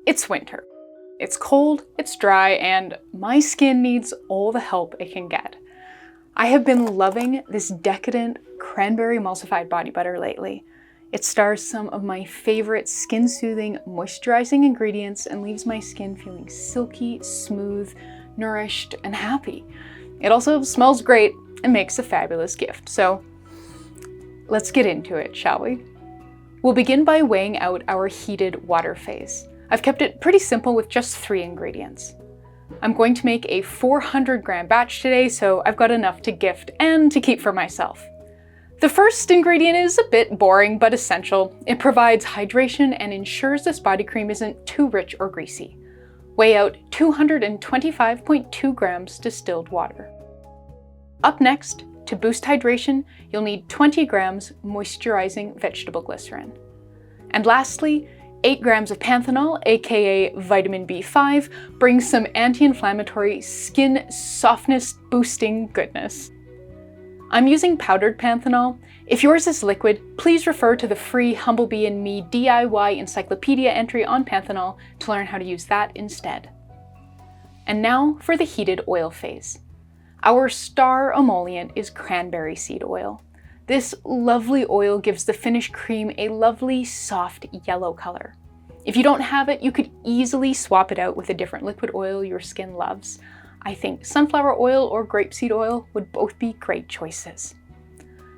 It's winter. It's cold, it's dry, and my skin needs all the help it can get. I have been loving this decadent cranberry emulsified body butter lately. It stars some of my favorite skin-soothing, moisturizing ingredients and leaves my skin feeling silky, smooth, nourished, and happy. It also smells great and makes a fabulous gift. So let's get into it, shall we? We'll begin by weighing out our heated water phase. I've kept it pretty simple with just 3 ingredients. I'm going to make a 400-gram batch today, so I've got enough to gift and to keep for myself. The first ingredient is a bit boring but essential. It provides hydration and ensures this body cream isn't too rich or greasy. Weigh out 225.2 grams distilled water. Up next, to boost hydration, you'll need 20 grams moisturizing vegetable glycerin. And lastly, 8 grams of panthenol, aka vitamin B5, brings some anti-inflammatory, skin softness boosting goodness. I'm using powdered panthenol. If yours is liquid, please refer to the free Humblebee and Me DIY encyclopedia entry on panthenol to learn how to use that instead. And now for the heated oil phase. Our star emollient is cranberry seed oil. This lovely oil gives the finished cream a lovely, soft yellow color. If you don't have it, you could easily swap it out with a different liquid oil your skin loves. I think sunflower oil or grapeseed oil would both be great choices.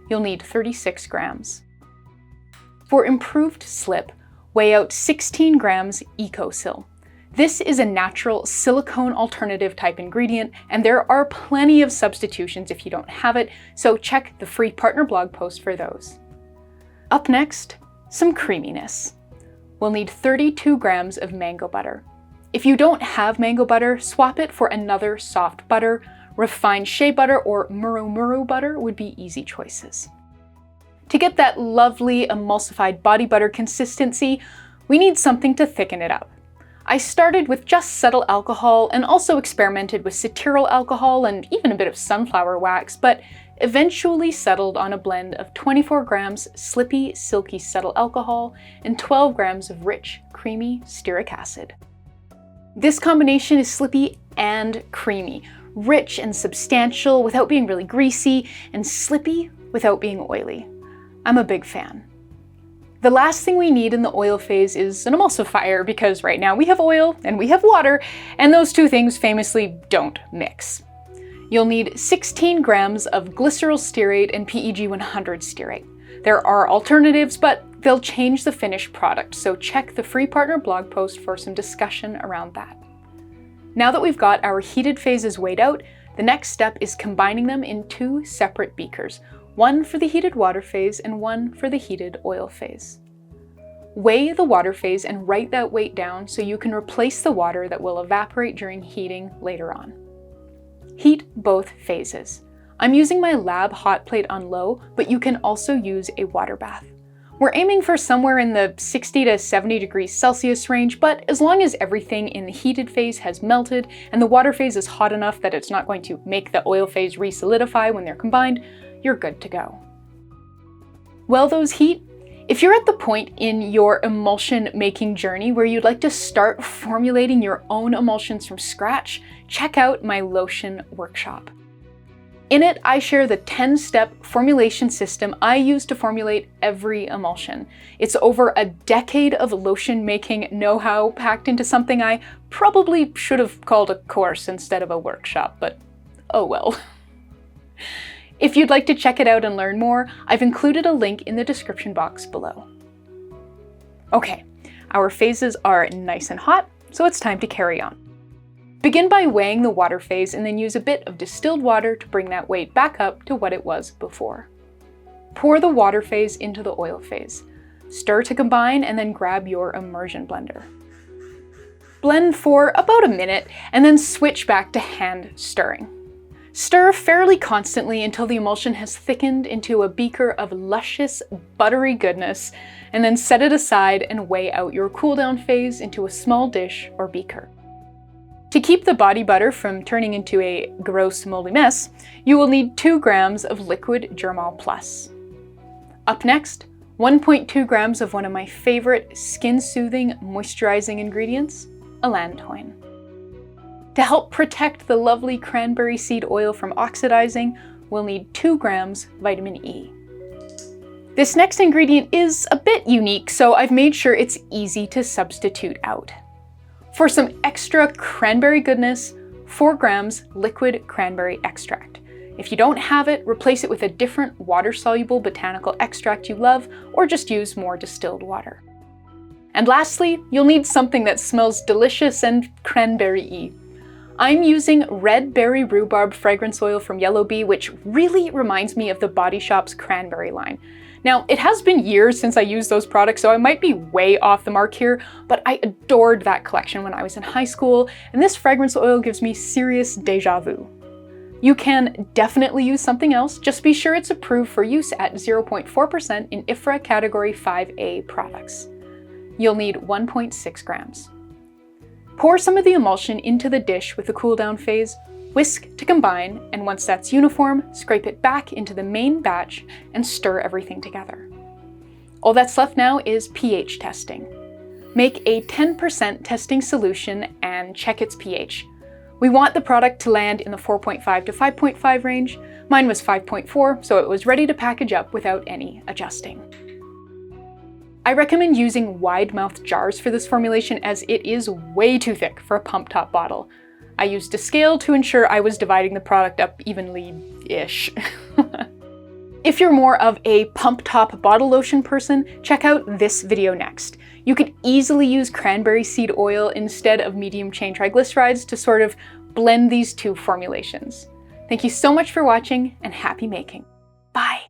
You'll need 36 grams. For improved slip, weigh out 16 grams EcoSil. This is a natural silicone alternative type ingredient, and there are plenty of substitutions if you don't have it, so check the free partner blog post for those. Up next, some creaminess. We'll need 32 grams of mango butter. If you don't have mango butter, swap it for another soft butter. Refined shea butter or muru butter would be easy choices. To get that lovely emulsified body butter consistency, we need something to thicken it up. I started with just cetyl alcohol and also experimented with cetyl alcohol and even a bit of sunflower wax, but eventually settled on a blend of 24 grams slippy, silky cetyl alcohol and 12 grams of rich, creamy stearic acid. This combination is slippy and creamy, rich and substantial without being really greasy, and slippy without being oily. I'm a big fan. The last thing we need in the oil phase is an emulsifier, because right now we have oil and we have water, and those two things famously don't mix. You'll need 16 grams of Glyceryl stearate and PEG 100 stearate. There are alternatives, but they'll change the finished product, so check the free partner blog post for some discussion around that. Now that we've got our heated phases weighed out, the next step is combining them in 2 separate beakers, one for the heated water phase and one for the heated oil phase. Weigh the water phase and write that weight down so you can replace the water that will evaporate during heating later on. Heat both phases. I'm using my lab hot plate on low, but you can also use a water bath. We're aiming for somewhere in the 60 to 70 degrees Celsius range, but as long as everything in the heated phase has melted and the water phase is hot enough that it's not going to make the oil phase re-solidify when they're combined, you're good to go. While those heat, if you're at the point in your emulsion making journey where you'd like to start formulating your own emulsions from scratch, check out my lotion workshop. In it, I share the 10-step formulation system I use to formulate every emulsion. It's over a decade of lotion making know-how packed into something I probably should have called a course instead of a workshop, but oh well. If you'd like to check it out and learn more, I've included a link in the description box below. Okay, our phases are nice and hot, so it's time to carry on. Begin by weighing the water phase and then use a bit of distilled water to bring that weight back up to what it was before. Pour the water phase into the oil phase. Stir to combine and then grab your immersion blender. Blend for about a minute and then switch back to hand stirring. Stir fairly constantly until the emulsion has thickened into a beaker of luscious, buttery goodness, and then set it aside and weigh out your cooldown phase into a small dish or beaker. To keep the body butter from turning into a gross, moldy mess, you will need 2 grams of liquid Germall Plus. Up next, 1.2 grams of one of my favorite skin-soothing, moisturizing ingredients, allantoin. To help protect the lovely cranberry seed oil from oxidizing, we'll need 2 grams vitamin E. This next ingredient is a bit unique, so I've made sure it's easy to substitute out. For some extra cranberry goodness, 4 grams liquid cranberry extract. If you don't have it, replace it with a different water-soluble botanical extract you love, or just use more distilled water. And lastly, you'll need something that smells delicious and cranberry-y. I'm using red berry rhubarb fragrance oil from Yellow Bee, which really reminds me of the Body Shop's cranberry line. Now, it has been years since I used those products, so I might be way off the mark here, but I adored that collection when I was in high school, and this fragrance oil gives me serious deja vu. You can definitely use something else, just be sure it's approved for use at 0.4% in IFRA Category 5A products. You'll need 1.6 grams. Pour some of the emulsion into the dish with the cool down phase, whisk to combine, and once that's uniform, scrape it back into the main batch and stir everything together. All that's left now is pH testing. Make a 10% testing solution and check its pH. We want the product to land in the 4.5 to 5.5 range. Mine was 5.4, so it was ready to package up without any adjusting. I recommend using wide-mouthed jars for this formulation as it is way too thick for a pump top bottle. I used a scale to ensure I was dividing the product up evenly-ish. If you're more of a pump top bottle lotion person, check out this video next. You could easily use cranberry seed oil instead of medium chain triglycerides to sort of blend these two formulations. Thank you so much for watching and happy making. Bye!